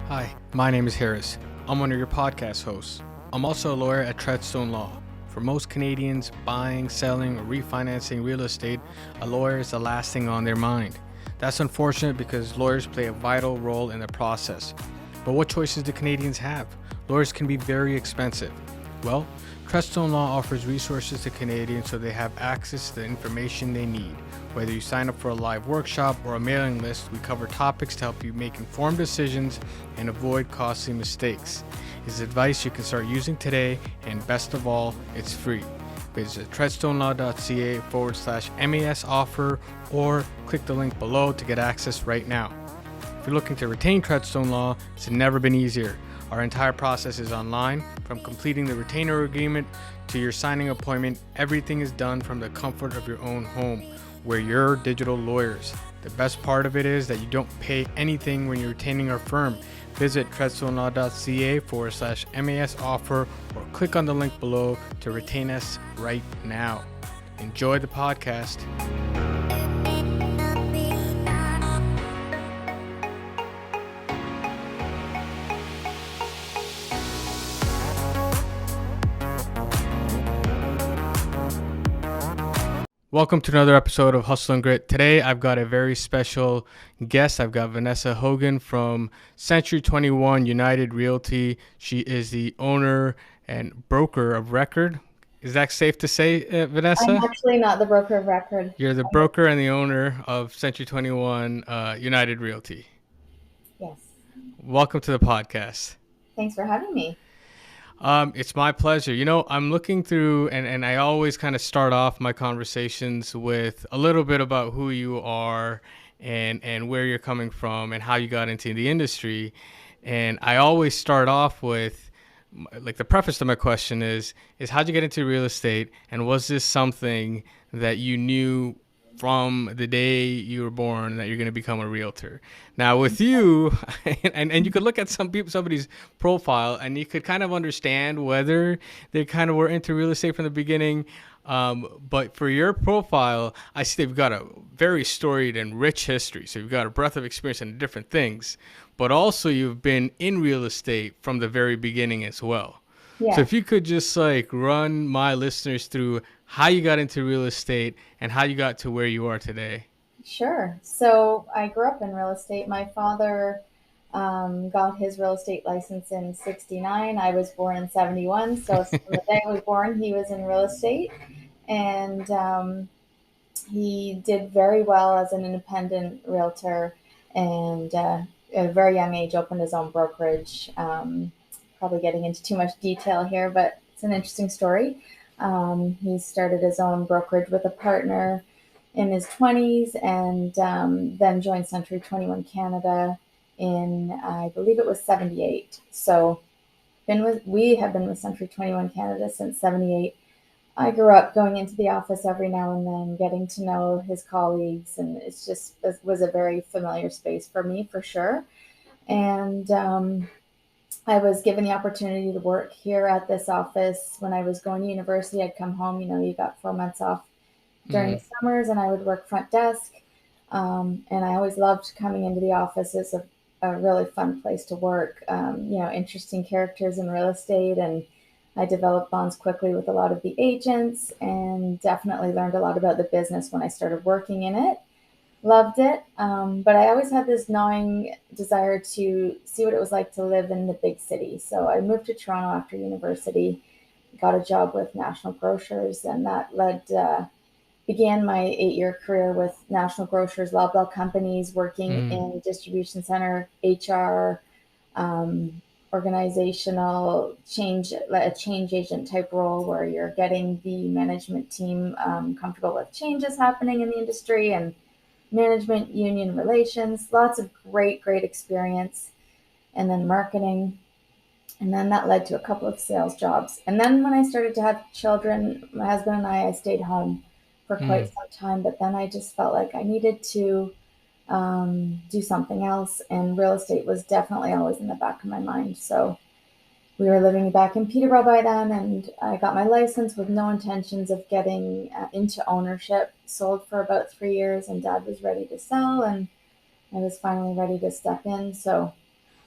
Hi, my name is Harris. I'm one of your podcast hosts. I'm also a lawyer at Treadstone Law. For most Canadians, buying, selling, or refinancing real estate, a lawyer is the last thing on their mind. That's unfortunate because lawyers play a vital role in the process. But what choices do Canadians have? Lawyers can be very expensive. Well, Treadstone Law offers resources to Canadians so they have access to the information they need. Whether you sign up for a live workshop or a mailing list, we cover topics to help you make informed decisions and avoid costly mistakes. It's advice you can start using today, and best of all, it's free. Visit treadstonelaw.ca/MAS offer or click the link below to get access right now. If you're looking to retain Treadstone Law, it's never been easier. Our entire process is online. From completing the retainer agreement to your signing appointment, everything is done from the comfort of your own home. We're your digital lawyers. The best part of it is that you don't pay anything when you're retaining our firm. Visit treadstonelaw.ca/MAS offer or click on the link below to retain us right now. Enjoy the podcast. Welcome to another episode of Hustle and Grit. Today, I've got a very special guest. I've got Vanessa Hogan from Century 21 United Realty. She is the owner and broker of record. Is that safe to say, Vanessa? I'm actually not the broker of record. You're the broker and the owner of Century 21 United Realty. Yes. Welcome to the podcast. Thanks for having me. It's my pleasure. You know, I'm looking through and I always kind of start off my conversations with a little bit about who you are and where you're coming from and how you got into the industry. And I always start off with, like, the preface to my question is how'd you get into real estate? And was this something that you knew from the day you were born that you're going to become a realtor? Now with you, and you could look at somebody's profile and you could kind of understand whether they kind of were into real estate from the beginning. But for your profile, I see they've got a very storied and rich history. So you've got a breadth of experience in different things, but also you've been in real estate from the very beginning as well. Yeah. So if you could just run my listeners through how you got into real estate and how you got to where you are today. Sure. So I grew up in real estate. My father got his real estate license in '69. I was born in '71. So from the day I was born, he was in real estate. And he did very well as an independent realtor, and at a very young age opened his own brokerage. Probably getting into too much detail here, but it's an interesting story. He started his own brokerage with a partner in his 20s, and then joined Century 21 Canada in, I believe it was '78. So we have been with Century 21 Canada since '78. I grew up going into the office every now and then, getting to know his colleagues, and it was a very familiar space for me, for sure. And I was given the opportunity to work here at this office when I was going to university. I'd come home, you got 4 months off during the summers, and I would work front desk. And I always loved coming into the office. It's a really fun place to work. Interesting characters in real estate, and I developed bonds quickly with a lot of the agents, and definitely learned a lot about the business when I started working in it. Loved it. But I always had this gnawing desire to see what it was like to live in the big city. So I moved to Toronto after university, got a job with National Grocers, and that began my 8-year career with National Grocers, Loblaw companies, working in distribution center, HR, organizational change, a change agent type role where you're getting the management team comfortable with changes happening in the industry, and management, union relations, lots of great experience. And then marketing. And then that led to a couple of sales jobs. And then when I started to have children, my husband and I stayed home for quite some time. But then I just felt like I needed to do something else. And real estate was definitely always in the back of my mind. So we were living back in Peterborough by then, and I got my license with no intentions of getting into ownership. Sold for about 3 years, and Dad was ready to sell, and I was finally ready to step in. So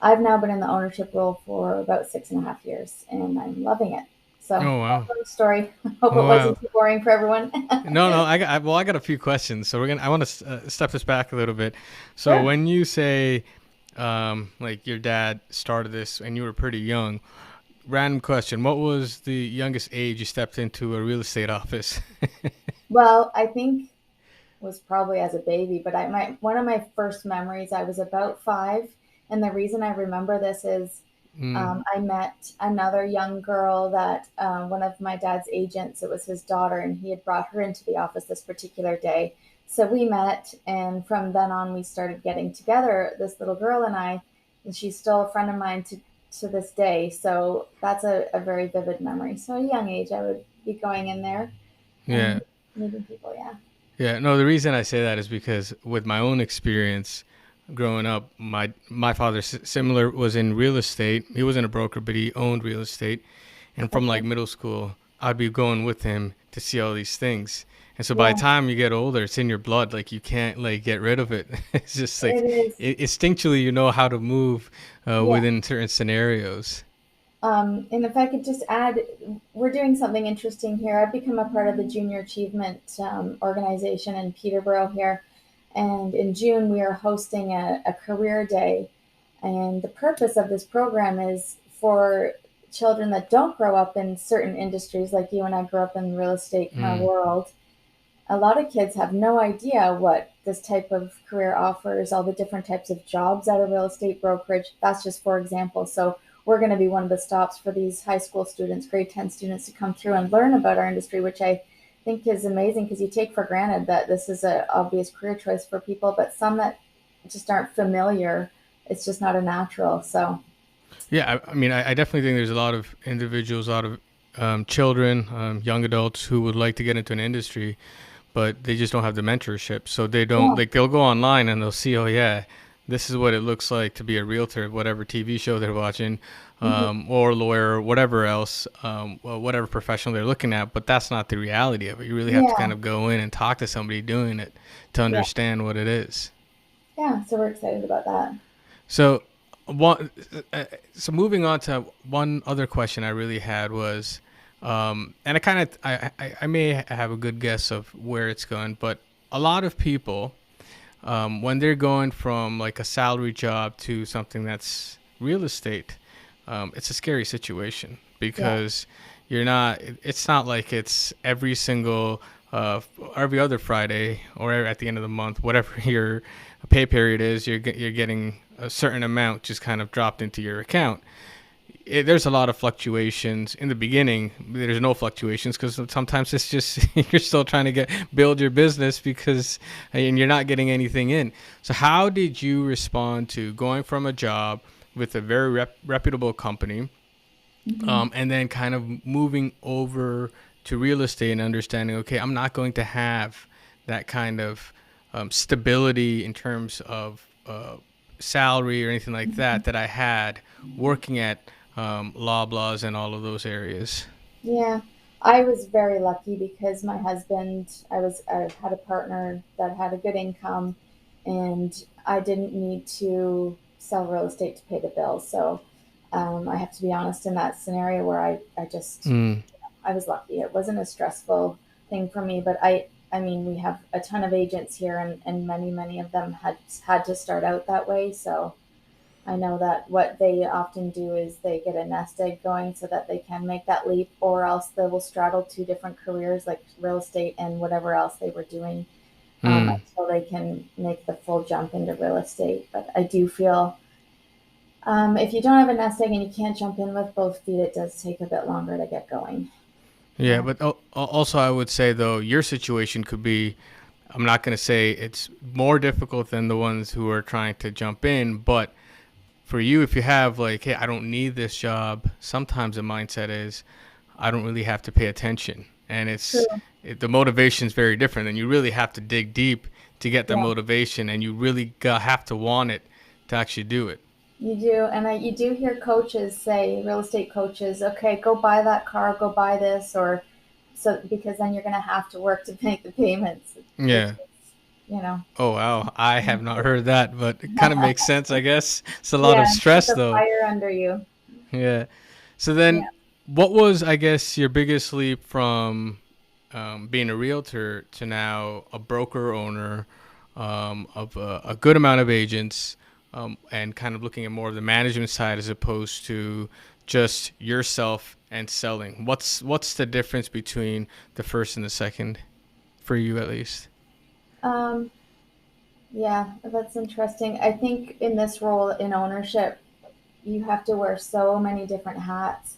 I've now been in the ownership role for about 6.5 years, and I'm loving it. So Oh wow. that's my story. I hope it Oh wow. wasn't too boring for everyone. No, no. I got a few questions. So we're gonna. I want to step this back a little bit. So Sure. when you say, like your dad started this and you were pretty young, random question. What was the youngest age you stepped into a real estate office? Well, I think was probably as a baby, but I my one of my first memories, I was about 5, and the reason I remember this is Mm, I met another young girl that one of my dad's agents, it was his daughter, and he had brought her into the office this particular day. So we met, and from then on, we started getting together, this little girl and I, and she's still a friend of mine to this day. So that's a very vivid memory. So at a young age, I would be going in there yeah. and meeting people. Yeah. Yeah, no, the reason I say that is because with my own experience growing up, my father similar was in real estate. He wasn't a broker, but he owned real estate. And from like Okay. middle school, I'd be going with him to see all these things. And so by Yeah, the time you get older, it's in your blood. Like you can't like get rid of it. It's just like it is. instinctually you know how to move Yeah. within certain scenarios. And if I could just add, we're doing something interesting here. I've become a part of the Junior Achievement organization in Peterborough here. And in June, we are hosting a career day. And the purpose of this program is for children that don't grow up in certain industries, like you and I grew up in the real estate kind of Mm, world. A lot of kids have no idea what this type of career offers, all the different types of jobs at a real estate brokerage. That's just for example. So we're going to be one of the stops for these high school students, grade 10 students to come through and learn about our industry, which I think is amazing because you take for granted that this is an obvious career choice for people, but some that just aren't familiar, it's just not a natural. So, yeah, I mean, I definitely think there's a lot of individuals, a lot of children, young adults who would like to get into an industry, but they just don't have the mentorship. So they don't yeah. like they'll go online and they'll see, oh yeah, this is what it looks like to be a realtor, whatever TV show they're watching, Mhm. or lawyer, or whatever else, well, whatever professional they're looking at. But that's not the reality of it. You really have to kind Yeah. of go in and talk to somebody doing it to Yeah. understand what it is. Yeah. So we're excited about that. So, one, so moving on to one other question I really had was, and I kind of, I may have a good guess of where it's going, but a lot of people, when they're going from like a salary job to something that's real estate, it's a scary situation Yeah. because you're not, it's not like it's every single, every other Friday or at the end of the month, whatever your pay period is, you're getting a certain amount just kind of dropped into your account. There's a lot of fluctuations in the beginning. There's no fluctuations because sometimes it's just you're still trying to get build your business because and you're not getting anything in. So how did you respond to going from a job with a very reputable company, Mhm. and then kind of moving over to real estate and understanding, okay, I'm not going to have that kind of stability in terms of salary or anything like Mhm. that I had working at Loblaws and all of those areas. Yeah, I was very lucky because my husband, I had a partner that had a good income, and I didn't need to sell real estate to pay the bills. So I have to be honest in that scenario where I just Mm, I was lucky. It wasn't a stressful thing for me, but I mean we have a ton of agents here, and many of them had to start out that way. So I know that what they often do is they get a nest egg going so that they can make that leap, or else they will straddle two different careers like real estate and whatever else they were doing mm. until they can make the full jump into real estate. But I do feel if you don't have a nest egg and you can't jump in with both feet, it does take a bit longer to get going. Yeah, Yeah. but also I would say though your situation could be, I'm not going to say it's more difficult than the ones who are trying to jump in, but for you, if you have like, hey, I don't need this job, sometimes the mindset is, I don't really have to pay attention, and True. the motivation is very different, and you really have to dig deep to get the Yeah. motivation, and you really have to want it to actually do it. You do, and you do hear coaches say, real estate coaches, okay, go buy that car, go buy this, or so because then you're going to have to work to make the payments, which Yeah, you know. Oh wow, I have not heard that, but it kind of makes sense, I guess. It's a lot of Yeah, put stress the though. fire under you. Yeah. So Yeah. then, what was, I guess, your biggest leap from being a realtor to now a broker owner of a good amount of agents, and kind of looking at more of the management side as opposed to just yourself and selling? What's the difference between the first and the second for you, at least? Um, yeah, that's interesting. I think in this role in ownership, you have to wear so many different hats,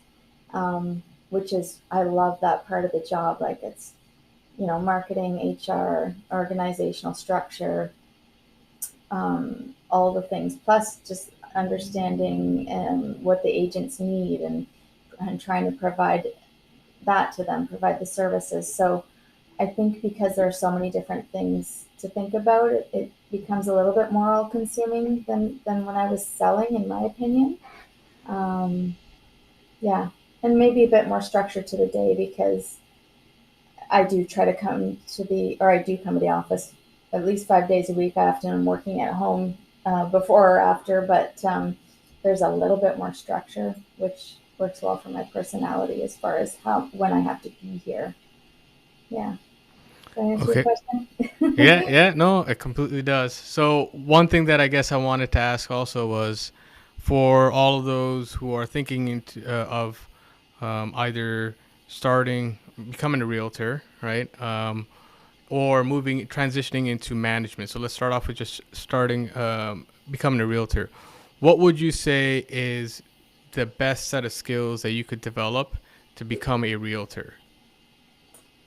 which is, I love that part of the job. Like it's, marketing, HR, organizational structure, all the things, plus just understanding what the agents need and trying to provide that to them, provide the services. So I think because there are so many different things to think about, it becomes a little bit more all consuming than when I was selling, in my opinion. Um, yeah. And maybe a bit more structure to the day because I do try to or I do come to the office at least 5 days a week. I often am working at home before or after, but there's a little bit more structure, which works well for my personality as far as when I have to be here. Yeah. Did I answer your Okay. question? Yeah, yeah, no, it completely does. So, one thing that I guess I wanted to ask also was for all of those who are thinking of either becoming a realtor, right? Or transitioning into management. So, let's start off with just becoming a realtor. What would you say is the best set of skills that you could develop to become a realtor?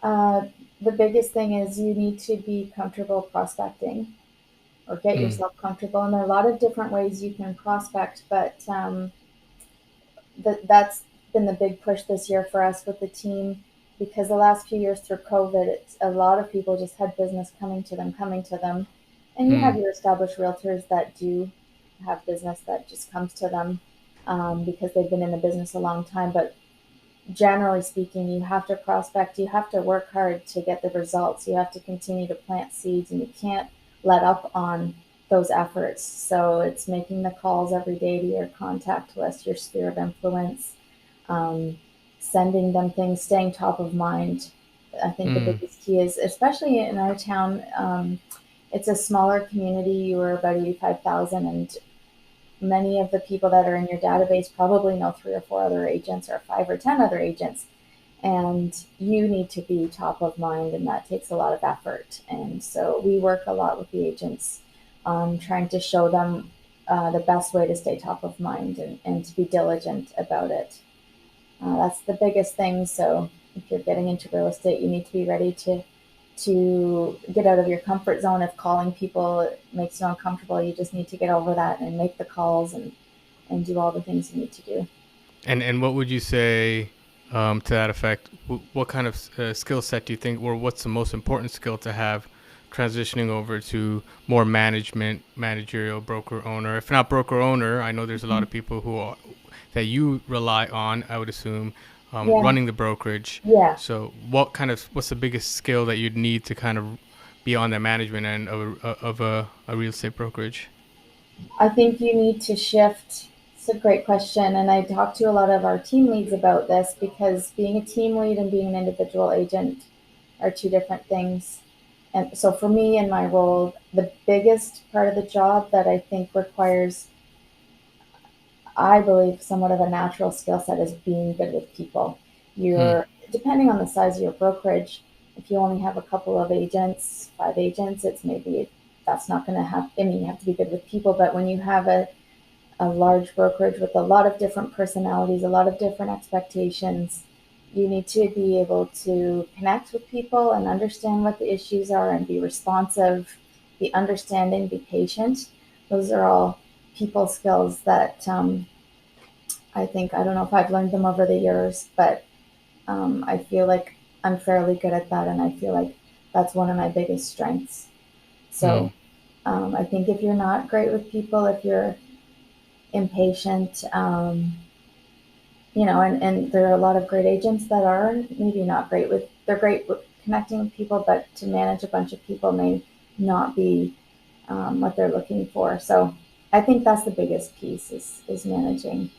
uh, the biggest thing is you need to be comfortable prospecting or get Mm, yourself comfortable. And there are a lot of different ways you can prospect, but that's been the big push this year for us with the team because the last few years through COVID, a lot of people just had business coming to them. And you have mm, your established realtors that do have business that just comes to them because they've been in the business a long time. But generally speaking, you have to prospect, you have to work hard to get the results, you have to continue to plant seeds, and you can't let up on those efforts. So it's making the calls every day to your contact list, your sphere of influence, um, sending them things, staying top of mind. I think the mm, biggest key is, especially in our town, it's a smaller community. We're about 85,000, and many of the people that are in your database probably know three or four other agents or five or 10 other agents. And you need to be top of mind, and that takes a lot of effort. And so we work a lot with the agents on trying to show them the best way to stay top of mind and to be diligent about it. That's the biggest thing. So if you're getting into real estate, you need to be ready to get out of your comfort zone. If calling people makes you uncomfortable, you just need to get over that and make the calls and do all the things you need to do. And what would you say to that effect? What kind of skill set do you think, or what's the most important skill to have transitioning over to more managerial broker owner? If not broker owner, I know there's a lot of people that you rely on. I would assume Yeah, running the brokerage. yeah. So what's the biggest skill that you'd need to kind of be on the management end of a real estate brokerage? I think you need to shift. It's a great question. And I talk to a lot of our team leads about this because being a team lead and being an individual agent are two different things. And so for me in my role, the biggest part of the job that I think requires, I believe, somewhat of a natural skill set is being good with people. Hmm. You're, depending on the size of your brokerage, if you only have a couple of agents, five agents, it's maybe that's not going to happen. I mean, you have to be good with people, but when you have a large brokerage with a lot of different personalities, a lot of different expectations, you need to be able to connect with people and understand what the issues are and be responsive, be understanding, be patient. Those are all people skills that I think, I don't know if I've learned them over the years, but I feel like I'm fairly good at that. And I feel like that's one of my biggest strengths. Hmm. So I think if you're not great with people, if you're impatient, and there are a lot of great agents that are maybe not great with, they're great with connecting with people, but to manage a bunch of people may not be what they're looking for. So I think that's the biggest piece is managing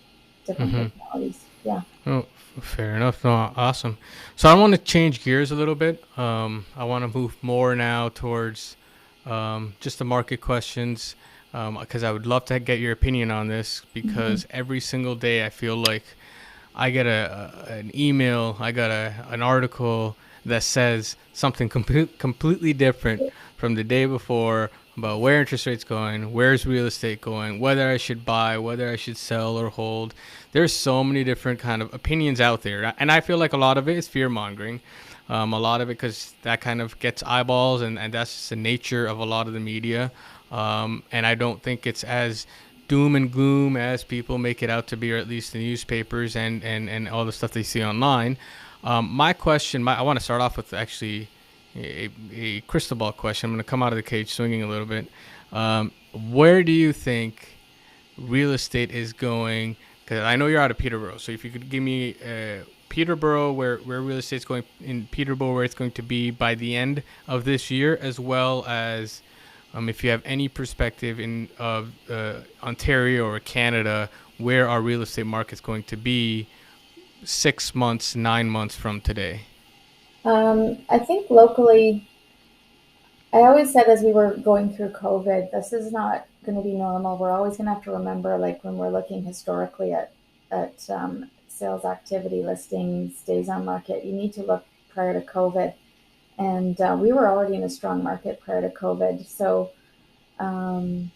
different Mm-hmm. personalities. Yeah. Oh, fair enough. No, awesome. So I want to change gears a little bit. I want to move more now towards just the market questions, because I would love to get your opinion on this. Mm-hmm. Because every single day I feel like I get an email, I got an article that says something completely different from the day before about where interest rates going, where's real estate going, whether I should buy, whether I should sell or hold. There's so many different kind of opinions out there, and I feel like a lot of it is fear mongering. A lot of it because that kind of gets eyeballs, and that's just the nature of a lot of the media. And I don't think it's as doom and gloom as people make it out to be, or at least the newspapers and all the stuff they see online. My question, I want to start off with actually a crystal ball question. I'm going to come out of the cage swinging a little bit. Where do you think real estate is going? Because I know you're out of Peterborough, so if you could give me Peterborough, where real estate's going in Peterborough, where it's going to be by the end of this year, as well as if you have any perspective in Ontario or Canada, where our real estate market's going to be 6 months, 9 months from today. I think locally, I always said as we were going through COVID, this is not going to be normal. We're always going to have to remember, like when we're looking historically at sales activity, listings, days on market, you need to look prior to COVID. And we were already in a strong market prior to COVID. So um,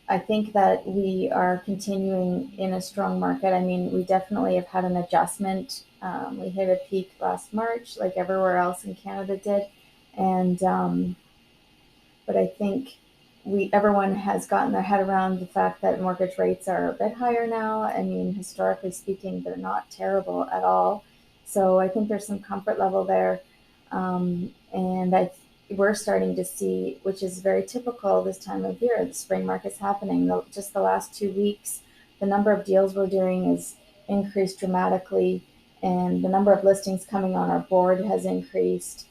I think that we are continuing in a strong market. I mean, we definitely have had an adjustment. We hit a peak last March, like everywhere else in Canada did. And but I think we everyone has gotten their head around the fact that mortgage rates are a bit higher now. I mean, historically speaking, they're not terrible at all. So I think there's some comfort level there, and we're starting to see, which is very typical this time of year. The spring market's happening. Just the last 2 weeks, the number of deals we're doing is increased dramatically, and the number of listings coming on our board has increased.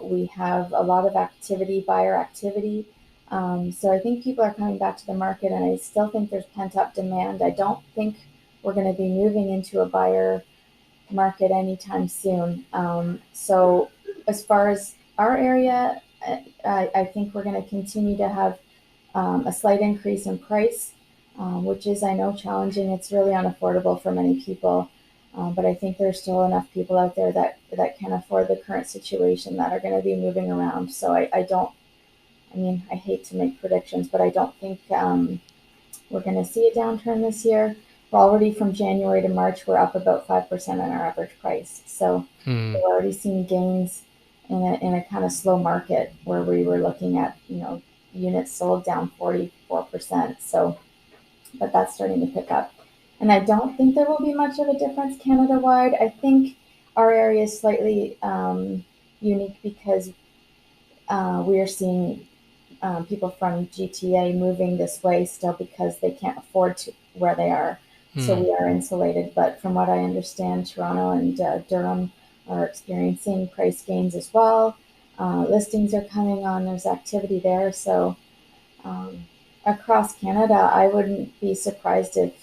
We have a lot of activity, buyer activity. So I think people are coming back to the market, and I still think there's pent up demand. I don't think we're going to be moving into a buyer market anytime soon. So as far as our area, I think we're going to continue to have a slight increase in price, which is, I know, challenging. It's really unaffordable for many people. But I think there's still enough people out there that can afford the current situation that are going to be moving around. So I don't, I mean, I hate to make predictions, but I don't think we're going to see a downturn this year. We're already from January to March, we're up about 5% on our average price. So Hmm. we're already seeing gains in a kind of slow market where we were looking at, units sold down 44%. So but that's starting to pick up. And I don't think there will be much of a difference Canada wide. I think our area is slightly unique because we are seeing people from GTA moving this way still because they can't afford to where they are. So Hmm. we are insulated. But from what I understand, Toronto and Durham are experiencing price gains as well. Listings are coming on. There's activity there. So um, across Canada, I wouldn't be surprised if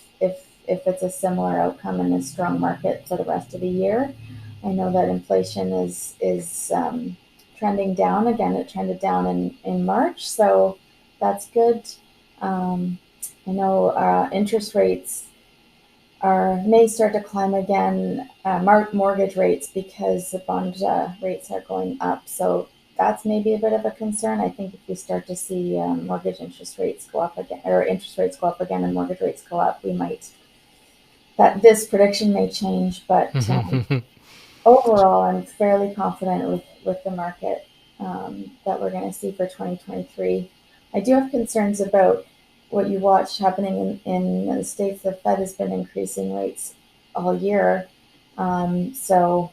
it's a similar outcome in a strong market for the rest of the year. I know that inflation is trending down again. It trended down in March, so that's good. Um, I know interest rates are may start to climb again, mortgage rates because the bond rates are going up. So that's maybe a bit of a concern. I think if we start to see mortgage interest rates go up again, or interest rates go up again, and mortgage rates go up, we might that this prediction may change. But overall, I'm fairly confident with the market that we're going to see for 2023. I do have concerns about what you watch happening in the states. The Fed has been increasing rates all year, so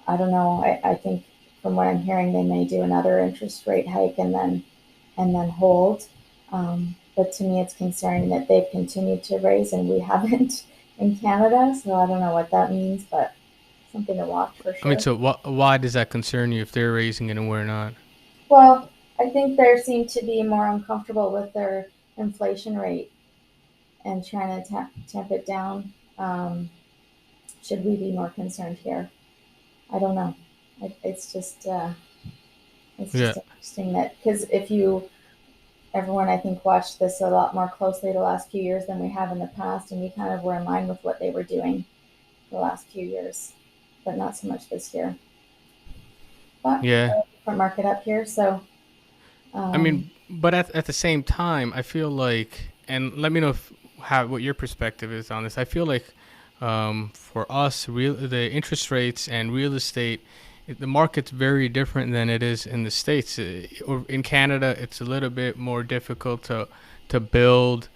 I don't know. I think from what I'm hearing, they may do another interest rate hike and then hold. But to me, it's concerning that they've continued to raise and we haven't in Canada. So I don't know what that means, but something to watch for I mean, sure. so why does that concern you if they're raising it and we're not? Well, I think they seem to be more uncomfortable with their inflation rate and trying to tamp it down. Should we be more concerned here? I don't know. It's just Yeah. interesting that, because if you everyone I think watched this a lot more closely the last few years than we have in the past, and we kind of were in line with what they were doing the last few years, but not so much this year. But Yeah. different market up here, so I um, mean, but at the same time, I feel like, and let me know if how what your perspective is on this. I feel like for us, the interest rates and real estate, the market's very different than it is in the states. Or in Canada, it's a little bit more difficult to build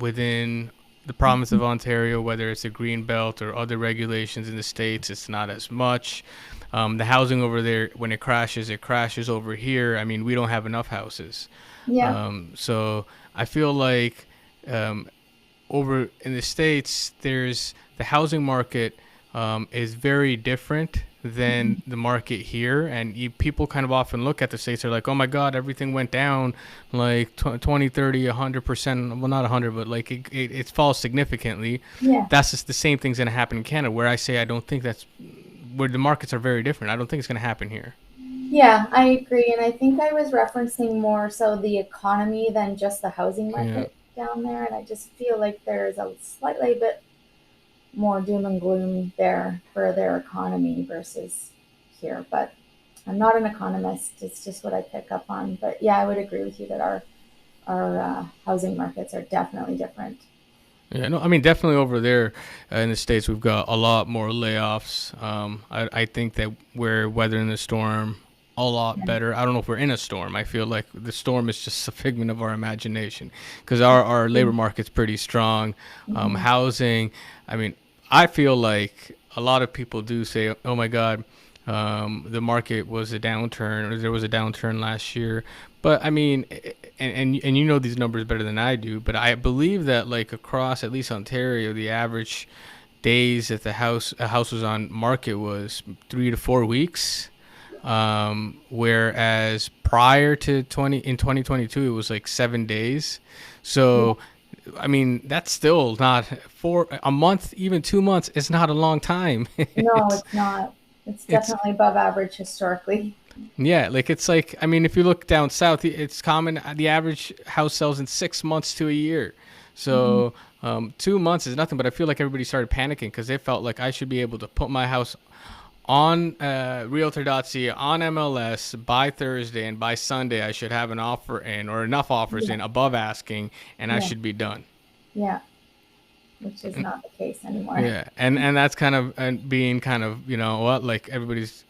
within the province of Ontario, whether it's a green belt or other regulations in the states. It's not as much. The housing over there, when it crashes over here. I mean, we don't have enough houses. yeah, So I feel like um, over in the states, there's the housing market is very different than the market here, and people kind of often look at the states. They're like, oh my god, everything went down like 20, 30, 100%. Well, not 100, but like it falls significantly. yeah, That's just the same thing's going to happen in Canada, where I say I don't think that's where the markets are very different. I don't think it's going to happen here. yeah. I agree, and I think I was referencing more so the economy than just the housing Yeah. market down there, and I just feel like there's a slightly bit more doom and gloom there for their economy versus here. But I'm not an economist. It's just what I pick up on. But yeah, I would agree with you that our housing markets are definitely different. Yeah, no, I mean definitely over there in the states we've got a lot more layoffs. I think that we're weathering the storm a lot Yeah. better. I don't know if we're in a storm. I feel like the storm is just a figment of our imagination because our labor market's pretty strong. Mm-hmm. Housing, I mean, I feel like a lot of people do say, "Oh my God, the market was a downturn, or there was a downturn last year." But I mean, and you know these numbers better than I do, but I believe that like across at least Ontario, the average days that a house was on market was 3 to 4 weeks. Whereas prior to 2022, it was like 7 days. Yeah. So I mean, that's still not for a month, even 2 months. It's not a long time. No, it's it's not. It's it's definitely above average historically. Yeah, like it's like I mean, if you look down south, it's common. The average house sells in 6 months to a year. Mm-hmm. So 2 months is nothing. But I feel like everybody started panicking because they felt like I should be able to put my house on Realtor.ca on MLS by Thursday, and by Sunday I should have an offer in or enough offers Yeah. in above asking, and I Yeah. should be done. Yeah. Which is not the case anymore. Yeah, and that's kind of being kind of what like everybody's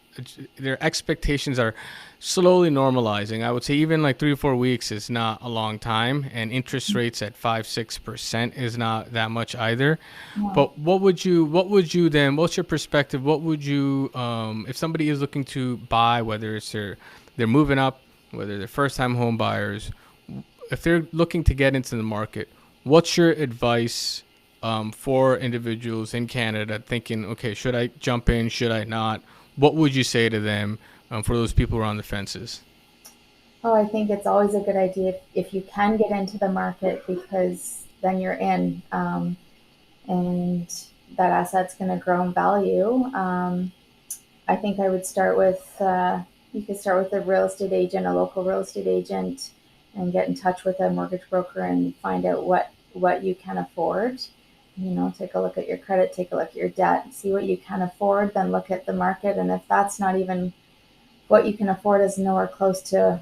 their expectations are slowly normalizing. I would say even like 3 or 4 weeks is not a long time, and interest rates at 5-6% is not that much either. No. But what would you then? What's your perspective? What would you if somebody is looking to buy, whether it's they're moving up, whether they're first time home buyers, if they're looking to get into the market, what's your advice for individuals in Canada thinking, okay, should I jump in? Should I not? What would you say to them for those people who are on the fences? Oh, I think it's always a good idea if you can get into the market, because then you're in, and that asset's going to grow in value. I think I would start with, you could start with a real estate agent, a local real estate agent, and get in touch with a mortgage broker and find out what you can afford. Take a look at your credit, take a look at your debt, see what you can afford, then look at the market. And if that's not even what you can afford, is nowhere close to,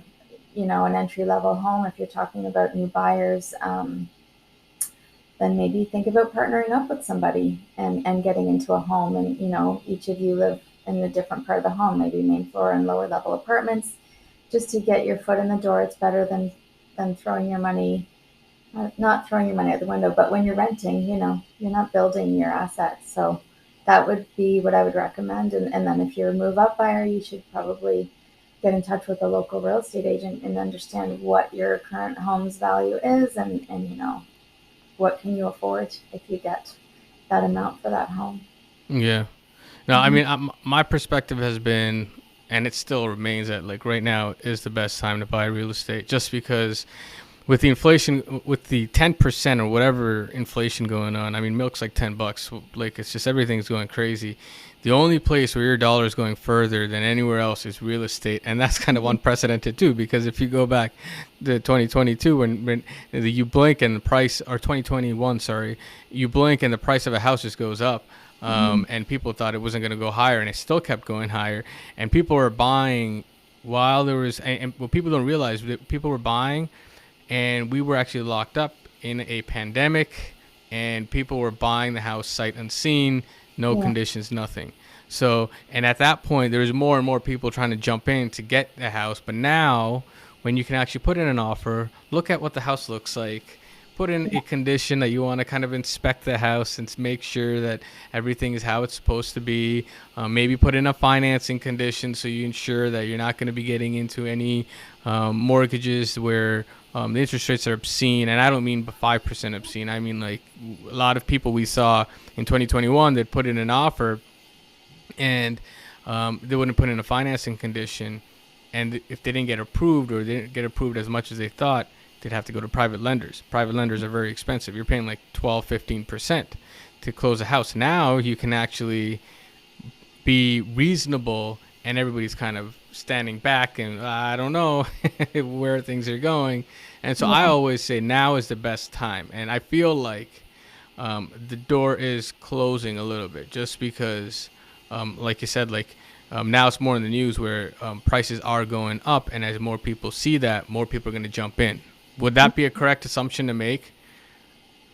an entry level home, if you're talking about new buyers, then maybe think about partnering up with somebody and getting into a home. And, each of you live in a different part of the home, maybe main floor and lower level apartments, just to get your foot in the door. It's better than throwing your money, not throwing your money out the window, but when you're renting, you're not building your assets. So that would be what I would recommend. And then if you're a move up buyer, you should probably get in touch with a local real estate agent and understand what your current home's value is, and what can you afford if you get that amount for that home. Yeah. No, I Mm-hmm. mean, my perspective has been, and it still remains that like right now is the best time to buy real estate, just because with the inflation, with the 10% or whatever inflation going on. I mean, milk's like $10. Like, it's just everything's going crazy. The only place where your dollar is going further than anywhere else is real estate, and that's kind of unprecedented too. Because if you go back to 2022, when you blink and the price, or 2021, sorry, you blink and the price of a house just goes up. And people thought it wasn't going to go higher, and it still kept going higher. And people were buying while there was, and what people don't realize, that people were buying, and we were actually locked up in a pandemic, and people were buying the house sight unseen, no conditions, nothing. So, and at that point, there was more and more people trying to jump in to get the house. But now, when you can actually put in an offer, look at what the house looks like, put in a condition that you want to kind of inspect the house and make sure that everything is how it's supposed to be. Maybe put in a financing condition so you ensure that you're not going to be getting into any mortgages where the interest rates are obscene. And I don't mean 5% obscene. I mean, like, a lot of people we saw in 2021 that put in an offer, and they wouldn't put in a financing condition. And if they didn't get approved, or they didn't get approved as much as they thought, they'd have to go to private lenders. Private lenders are very expensive. You're paying like 12, 15% to close a house. Now you can actually be reasonable, and everybody's kind of standing back and I don't know where things are going. And so I always say now is the best time. And I feel like the door is closing a little bit, just because, like you said, like now it's more in the news where prices are going up. And as more people see that, more people are going to jump in. Would that be a correct assumption to make?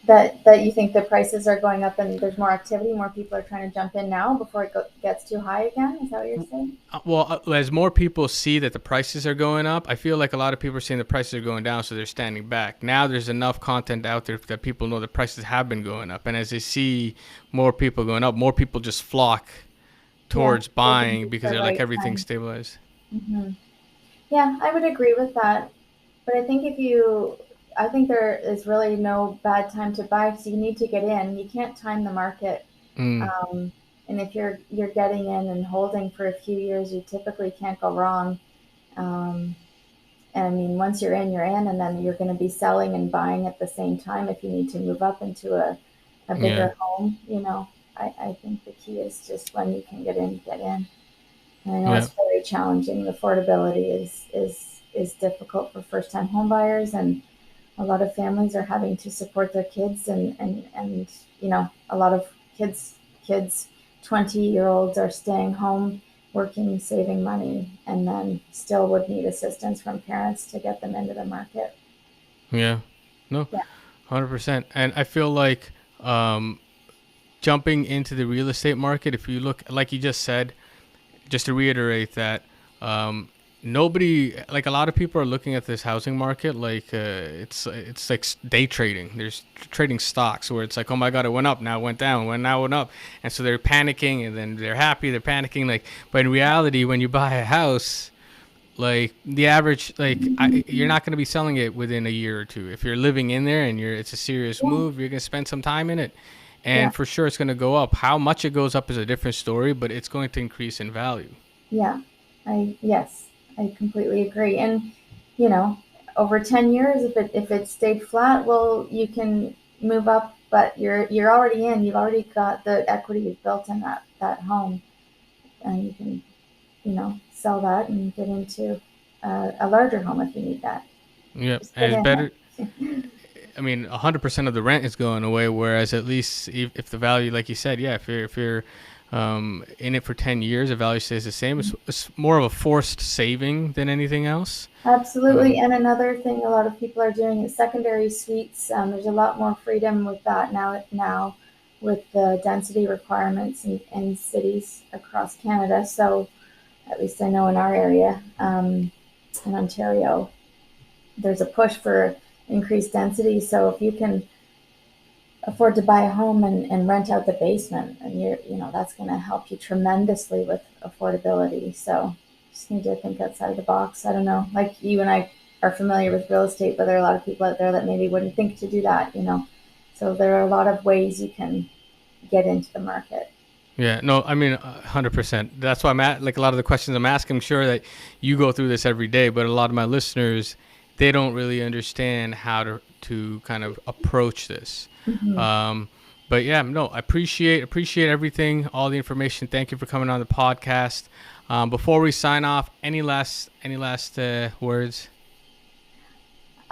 That you think the prices are going up and there's more activity, more people are trying to jump in now before it gets too high again? Is that what you're saying? Well, as more people see that the prices are going up, I feel like a lot of people are saying the prices are going down, so they're standing back. Now there's enough content out there that people know the prices have been going up. And as they see more people going up, more people just flock towards buying because they're like, everything's stabilized. Mm-hmm. Yeah, I would agree with that. But I think there is really no bad time to buy. So you need to get in. You can't time the market. And if you're getting in and holding for a few years, you typically can't go wrong. And I mean, once you're in, and then you're going to be selling and buying at the same time if you need to move up into a bigger home. I think the key is just when you can get in, get in. And I know it's very challenging. Affordability is difficult for first-time home buyers, and a lot of families are having to support their kids, and a lot of kids 20-year-olds are staying home working, saving money, and then still would need assistance from parents to get them into the market. Yeah. No. Yeah. 100%. And I feel like jumping into the real estate market, if you look, like you just said, just to reiterate that, nobody, like, a lot of people are looking at this housing market like it's like day trading. There's trading stocks where it's like, oh my God, it went up, now it went down, now it went up. And so they're panicking, and then they're happy, they're panicking. Like, but in reality, when you buy a house, like the average, like you're not going to be selling it within a year or two. If you're living in there and it's a serious move, you're going to spend some time in it. And for sure, it's going to go up. How much it goes up is a different story, but it's going to increase in value. Yeah, I completely agree. And, over 10 years, if it stayed flat, well, you can move up, but you're already in. You've already got the equity you've built in that home, and you can, sell that and get into a larger home if you need that. Yeah, and it's better. I mean, 100% of the rent is going away, whereas at least if the value, like you said, if you're in it for 10 years, the value stays the same. It's more of a forced saving than anything else. Absolutely. And another thing a lot of people are doing is secondary suites. There's a lot more freedom with that now with the density requirements in cities across Canada. So at least I know in our area, in Ontario, there's a push for increased density. So if you can afford to buy a home and rent out the basement, and that's going to help you tremendously with affordability. So just need to think outside the box. I don't know, like you and I are familiar with real estate, but there are a lot of people out there that maybe wouldn't think to do that, So there are a lot of ways you can get into the market. Yeah, no, I mean, 100%. That's why I'm at, like, a lot of the questions I'm asking. I'm sure that you go through this every day, but a lot of my listeners, they don't really understand how to kind of approach this. Hmm. Um, but yeah, no, I appreciate everything, all the information. Thank you for coming on the podcast. Before we sign off, any last words?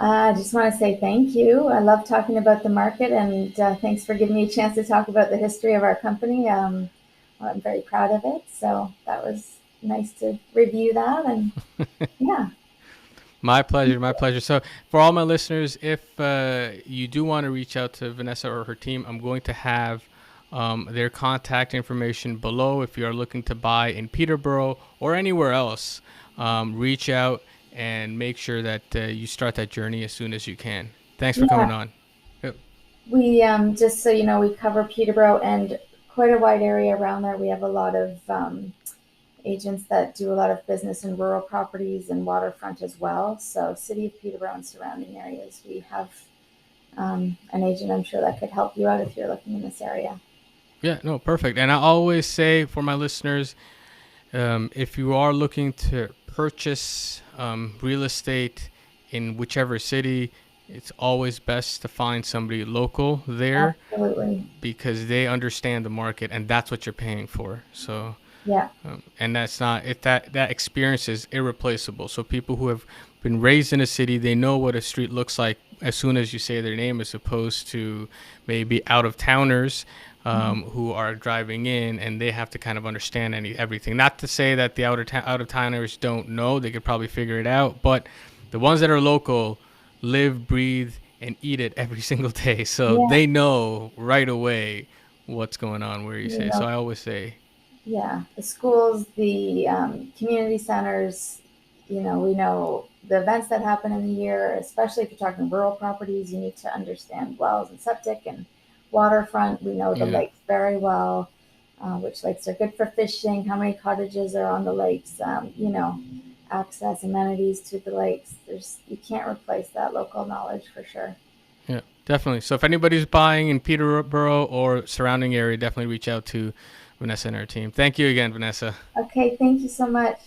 I just want to say thank you. I love talking about the market, and thanks for giving me a chance to talk about the history of our company. I'm very proud of it. So that was nice to review that. And yeah, My pleasure, my pleasure. So, for all my listeners, if you do want to reach out to Vanessa or her team, I'm going to have their contact information below. If you are looking to buy in Peterborough or anywhere else, reach out and make sure that you start that journey as soon as you can. Thanks for coming yeah. on. Yep. We just so you know, we cover Peterborough and quite a wide area around there. We have a lot of agents that do a lot of business in rural properties and waterfront as well. So, City of Peterborough and surrounding areas, we have an agent I'm sure that could help you out if you're looking in this area. Yeah, no, perfect. And I always say for my listeners, if you are looking to purchase real estate in whichever city, it's always best to find somebody local there Absolutely. because they understand the market and that's what you're paying for. So, Yeah. and that's not if that experience is irreplaceable. So people who have been raised in a city, they know what a street looks like as soon as you say their name, as opposed to maybe out of towners Mhm. who are driving in and they have to kind of understand everything. Not to say that the out of towners don't know; they could probably figure it out, but the ones that are local live, breathe, and eat it every single day, so Yeah. they know right away what's going on where you You say. So know, I always say, yeah. The schools, the community centers, we know the events that happen in the year, especially if you're talking rural properties, you need to understand wells and septic and waterfront. We know the yeah. lakes very well, which lakes are good for fishing, how many cottages are on the lakes, access amenities to the lakes. You can't replace that local knowledge for sure. Yeah, definitely. So if anybody's buying in Peterborough or surrounding area, definitely reach out to Vanessa and her team. Thank you again, Vanessa. Okay, thank you so much.